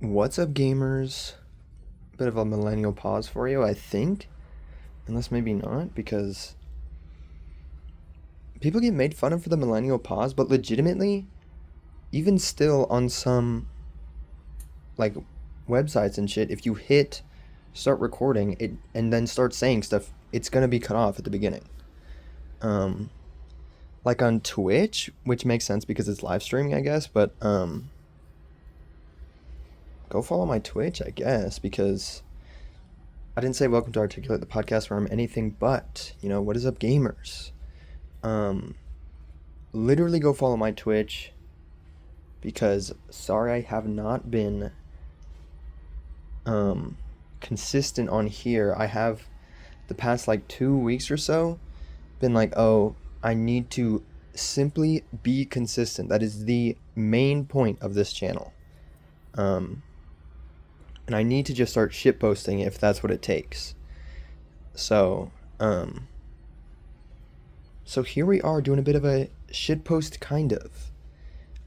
What's up, gamers? Bit of a millennial pause for you, I think. Unless maybe not, because people get made fun of for the millennial pause, but legitimately, even still on some, like, websites and shit, if you hit start recording it and then start saying stuff, it's gonna be cut off at the beginning. Um, like on Twitch, which makes sense because it's live streaming, I guess, but, go follow my Twitch, I guess, because I didn't say welcome to Articulate, the podcast where I'm anything but, what is up, gamers? Um, Literally go follow my Twitch because sorry I have not been um consistent on here. I have the past like 2 weeks or so been like, oh, I need to simply be consistent. That is the main point of this channel. Um, and I need to just start shit posting if that's what it takes. So, so here we are doing a bit of a shit post kind of.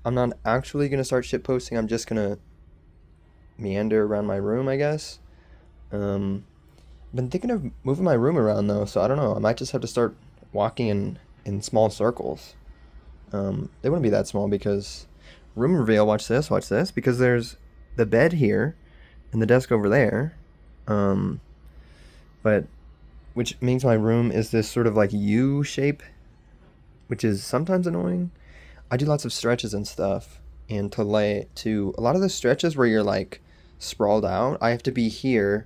I'm not actually gonna start shit posting. I'm just gonna meander around my room, I guess. Um, been thinking of moving my room around though, so I don't know. I might just have to start walking in small circles. They wouldn't be that small because room reveal. Watch this, because there's the bed here and the desk over there. Um, but which means my room is this sort of like U shape, which is sometimes annoying. I do lots of stretches and stuff, and to a lot of the stretches where you're like sprawled out, I have to be here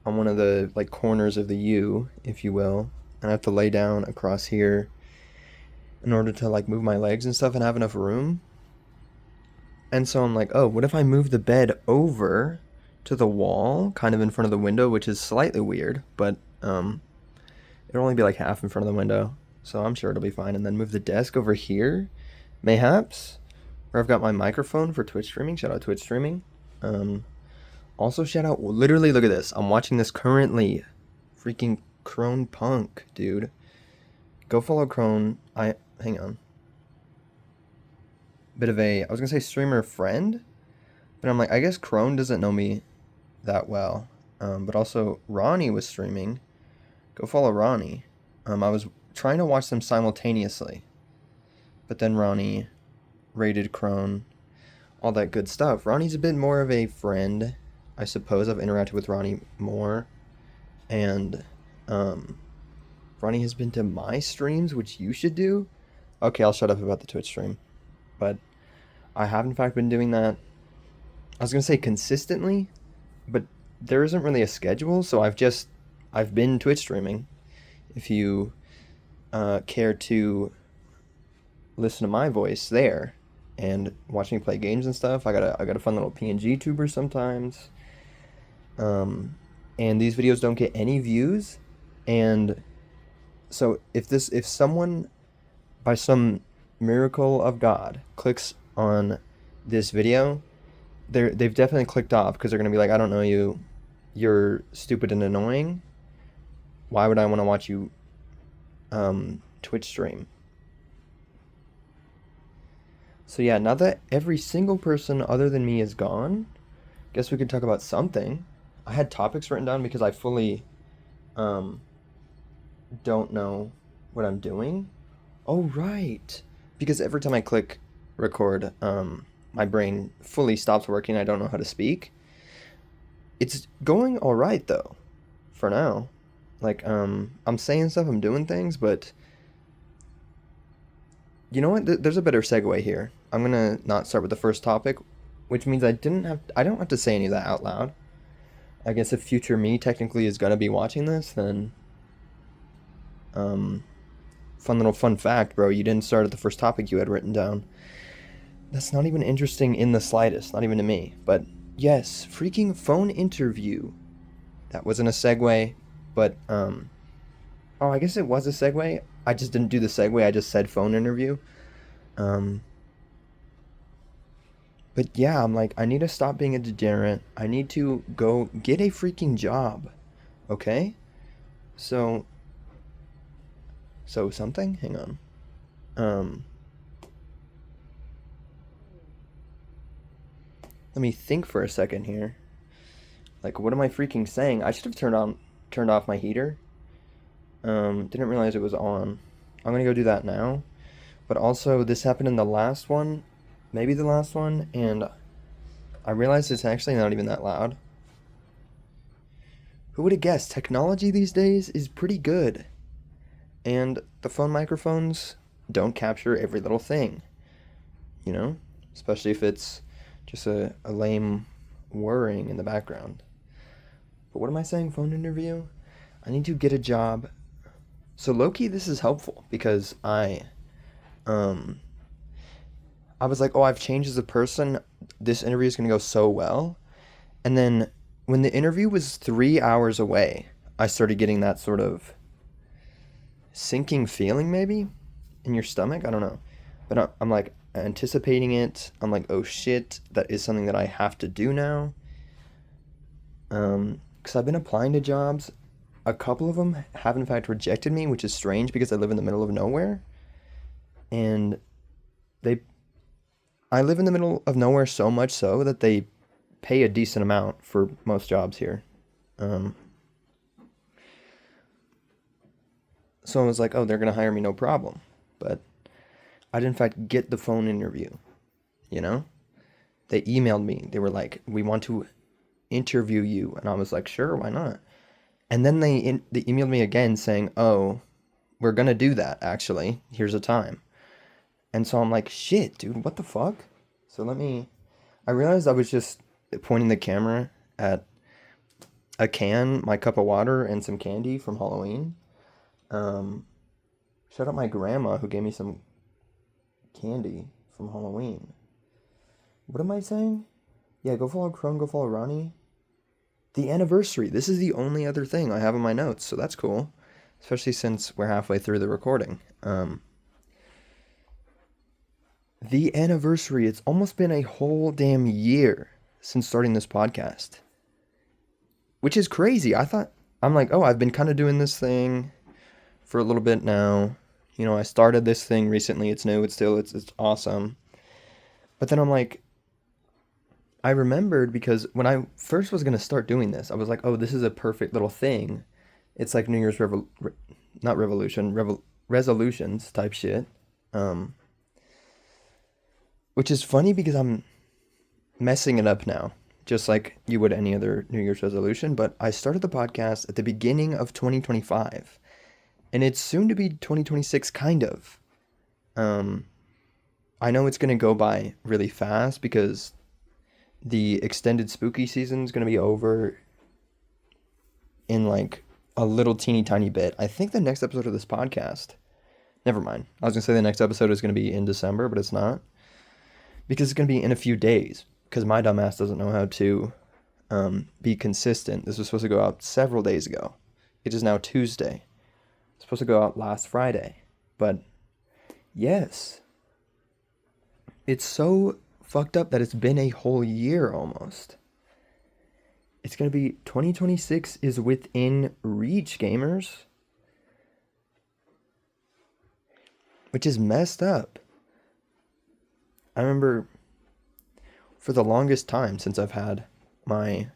on one of the like corners of the U, if you will, and I have to lay down across here in order to like move my legs and stuff and have enough room. And so I'm like, oh, what if I move the bed over to the wall, kind of in front of the window, which is slightly weird, but it'll only be like half in front of the window, so I'm sure it'll be fine. And then move the desk over here, mayhaps, where I've got my microphone for Twitch streaming. Shout out Twitch streaming. Also shout out, literally look at this. I'm watching this currently. Freaking Crone Punk, dude. Go follow Crone. Hang on. I was gonna say streamer friend, but I'm like, I guess Crone doesn't know me that well. But also Ronnie was streaming. Go follow Ronnie. I was trying to watch them simultaneously, but then Ronnie raided Crone, all that good stuff. Ronnie's a bit more of a friend, I suppose. I've interacted with Ronnie more, and Ronnie has been to my streams, which you should do. Okay, I'll shut up about the Twitch stream, but I have in fact been doing that. I was gonna say consistently, but there isn't really a schedule, so I've been Twitch streaming. If you care to listen to my voice there and watch me play games and stuff, I got a fun little PNG tuber sometimes. And these videos don't get any views, and so if someone by some miracle of God clicks on this video, they've definitely clicked off because they're gonna be like, I don't know you, you're stupid and annoying. Why would I want to watch you Twitch stream? So yeah, now that every single person other than me is gone, guess we could talk about something. I had topics written down because I fully um don't know what I'm doing. Oh right. Because every time I click record, my brain fully stops working. I don't know how to speak. It's going all right though, for now. Like I'm saying stuff, I'm doing things, but you know what? There's a better segue here. I'm gonna not start with the first topic, which means I don't have to say any of that out loud. I guess if future me technically is gonna be watching this, then um, fun fact, bro. You didn't start at the first topic you had written down. That's not even interesting in the slightest, not even to me. But yes, freaking phone interview. That wasn't a segue, but oh, I guess it was a segue. I just didn't do the segue. I just said phone interview. Um, but yeah, I'm like, I need to stop being a degenerate. I need to go get a freaking job. Okay? So, something? Hang on. Let let me think for a second here. Like, what am I freaking saying? I should have turned off my heater. Didn't realize it was on. I'm gonna go do that now. But also, this happened in the last one, maybe the last one, and I realized it's actually not even that loud. Who would have guessed? Technology these days is pretty good. And the phone microphones don't capture every little thing, you know? Especially if it's just a lame whirring in the background. But what am I saying? Phone interview? I need to get a job. So low-key, this is helpful because um, I was like, oh, I've changed as a person. This interview is going to go so well. And then when the interview was 3 hours away, I started getting that sort of sinking feeling maybe in your stomach. I don't know. But I'm like anticipating it. I'm like, oh shit, that is something that I have to do now. Because I've been applying to jobs. A couple of them have in fact rejected me, which is strange because I live in the middle of nowhere. And they I live in the middle of nowhere so much so that they pay a decent amount for most jobs here. Um, so I was like, oh, they're going to hire me, no problem. But I did, in fact, get the phone interview, you know? They emailed me. They were like, we want to interview you. And I was like, sure, why not? And then they emailed me again saying, oh, we're going to do that, actually. Here's a time. And so I'm like, shit, dude, what the fuck? So I realized I was just pointing the camera at a can, my cup of water, and some candy from Halloween. Um, Shout out my grandma who gave me some candy from Halloween. What am I saying? Yeah, go follow Crone, go follow Ronnie. The anniversary. This is the only other thing I have in my notes, so that's cool. Especially since we're halfway through the recording. The anniversary. It's almost been a whole damn year since starting this podcast. Which is crazy. I'm like, oh, I've been kind of doing this thing for a little bit now. You know, I started this thing recently. It's new. It's awesome. But then I'm like, I remembered because when I first was going to start doing this, I was like, oh, this is a perfect little thing. It's like New Year's not revolution, resolutions type shit. Um, which is funny because I'm messing it up now, just like you would any other New Year's resolution. But I started the podcast at the beginning of 2025, and it's soon to be 2026, kind of. Um, I know it's going to go by really fast because the extended spooky season is going to be over in like a little teeny tiny bit. I think the next episode of this podcast, never mind. I was going to say the next episode is going to be in December, but it's not. Because it's going to be in a few days. Because my dumbass doesn't know how to be consistent. This was supposed to go out several days ago. It is now Tuesday. It's supposed to go out last Friday. But, yes. It's so fucked up that it's been a whole year almost. It's going to be 2026 is within reach, gamers. Which is messed up. I remember for the longest time since I've had my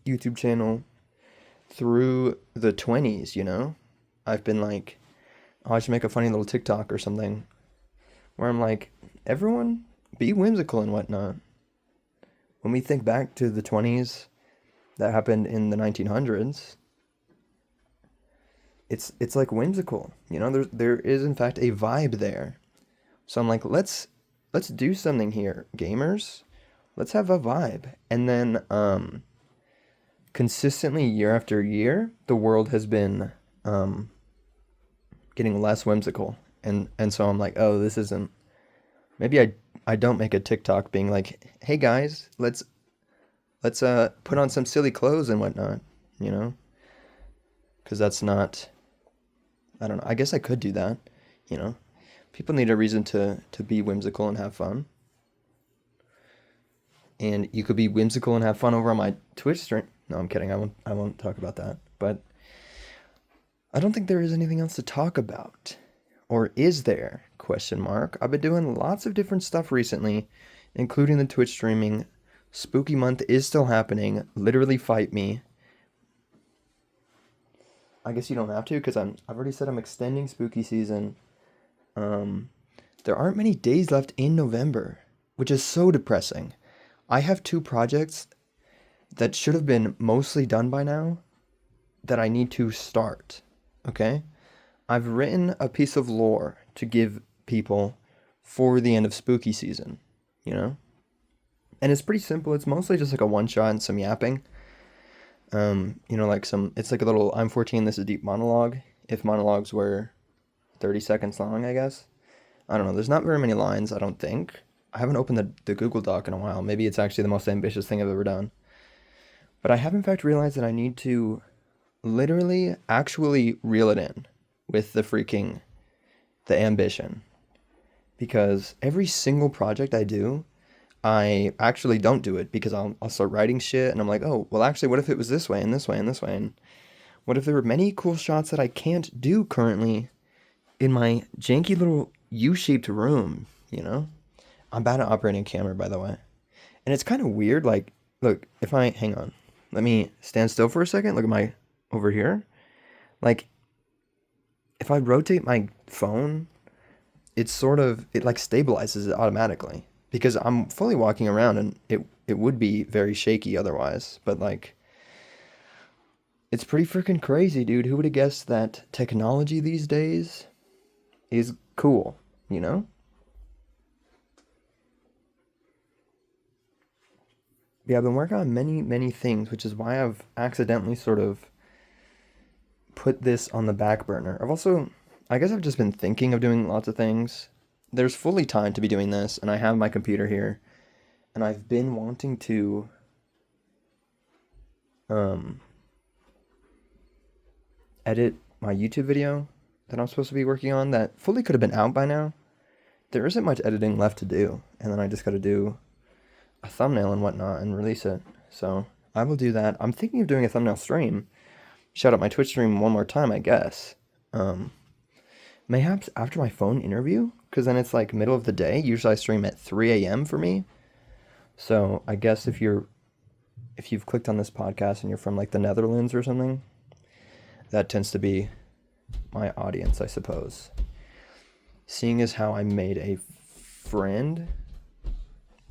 YouTube channel through the 20s, you know, I've been like, oh, I should make a funny little TikTok or something where I'm like, everyone be whimsical and whatnot. When we think back to the 20s, that happened in the 1900s, it's like whimsical, you know, there is in fact a vibe there. So I'm like, let's do something here, gamers. Let's have a vibe. And then consistently year after year, the world has been getting less whimsical. And so I'm like, oh, this isn't, maybe I don't make a TikTok being like, hey guys, let's put on some silly clothes and whatnot, you know? Because that's not, I don't know. I guess I could do that, you know? People need a reason to be whimsical and have fun. And you could be whimsical and have fun over on my Twitch stream. No, I'm kidding. I won't talk about that. But I don't think there is anything else to talk about. Or is there? Question mark. I've been doing lots of different stuff recently. including the Twitch streaming. Spooky month is still happening. Literally fight me. I guess you don't have to because I've already said I'm extending spooky season. Um, there aren't many days left in November, which is so depressing. I have two projects that should have been mostly done by now that I need to start. Okay? I've written a piece of lore to give people for the end of spooky season, you know? And it's pretty simple. It's mostly just like a one shot and some yapping. Like it's like a little I'm 14, this is deep monologue. If monologues were 30 seconds long, I guess. I don't know. There's not very many lines, I don't think. I haven't opened the Google Doc in a while. Maybe it's actually the most ambitious thing I've ever done. But I have in fact realized that I need to literally actually reel it in with the ambition. Because every single project I do, I actually don't do it because I'll start writing shit and I'm like, oh, well, actually, what if it was this way and this way and this way? And what if there were many cool shots that I can't do currently in my janky little U-shaped room, you know? I'm bad at operating a camera, by the way. And it's kind of weird. Like, look, hang on, let me stand still for a second. Look at over here. Like, if I rotate my phone, it like stabilizes it automatically. Because I'm fully walking around and it would be very shaky otherwise. But like, it's pretty freaking crazy, dude. Who would have guessed that technology these days is cool, you know? Yeah, I've been working on many, many things, which is why I've accidentally sort of put this on the back burner. I guess I've just been thinking of doing lots of things. There's fully time to be doing this, and I have my computer here, and I've been wanting to edit my YouTube video that I'm supposed to be working on that fully could have been out by now. There isn't much editing left to do, and then I just got to do a thumbnail and whatnot and release it. So I will do that. I'm thinking of doing a thumbnail stream. Shout out my Twitch stream one more time, I guess. Mayhaps after my phone interview, because then it's like middle of the day. Usually I stream at 3 a.m. for me. So I guess if you've clicked on this podcast and you're from like the Netherlands or something, that tends to be my audience, I suppose. Seeing as how I made a friend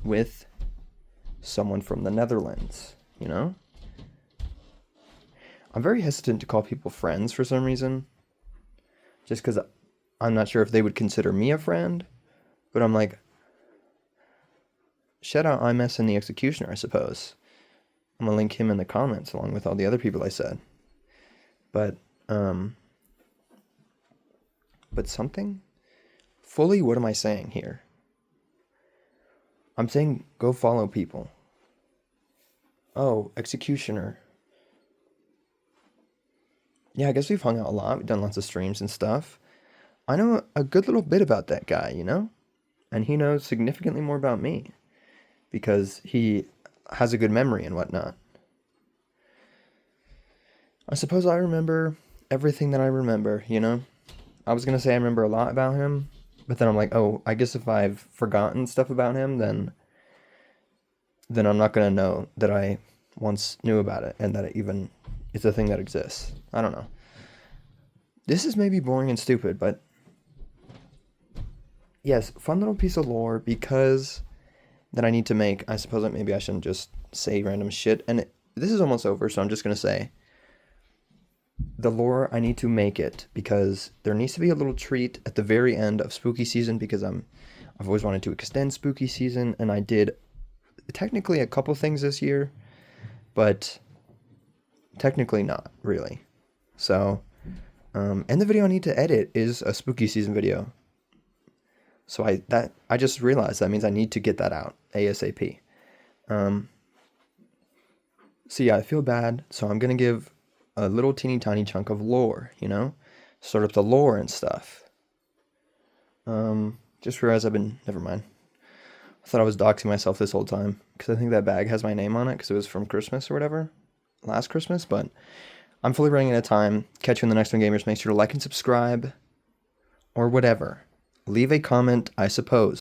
with someone from the Netherlands, you know? I'm very hesitant to call people friends for some reason. Just because I'm not sure if they would consider me a friend. But I'm like, shout out IMS and the Executioner, I suppose. I'm going to link him in the comments along with all the other people I said. But something? Fully, what am I saying here? I'm saying go follow people. Oh, Executioner. Yeah, I guess we've hung out a lot. We've done lots of streams and stuff. I know a good little bit about that guy, you know? And he knows significantly more about me. Because he has a good memory and whatnot. I suppose I remember everything that I remember, you know? I was going to say I remember a lot about him. But then I'm like, oh, I guess if I've forgotten stuff about him, then I'm not going to know that I once knew about it and that it's a thing that exists. I don't know. This is maybe boring and stupid, but yes, fun little piece of lore because that I need to make. I suppose that maybe I shouldn't just say random shit. And this is almost over, so I'm just going to say the lore, I need to make it because there needs to be a little treat at the very end of spooky season because I've always wanted to extend spooky season, and I did technically a couple things this year, but technically not really. So, and the video I need to edit is a spooky season video. So I just realized that means I need to get that out ASAP. So yeah, I feel bad. So I'm gonna give a little teeny tiny chunk of lore, you know, sort of the lore and stuff. Just realized never mind. I thought I was doxing myself this whole time because I think that bag has my name on it because it was from Christmas or whatever, last Christmas, but I'm fully running out of time. Catch you in the next one, gamers. Make sure to like and subscribe or whatever. Leave a comment, I suppose.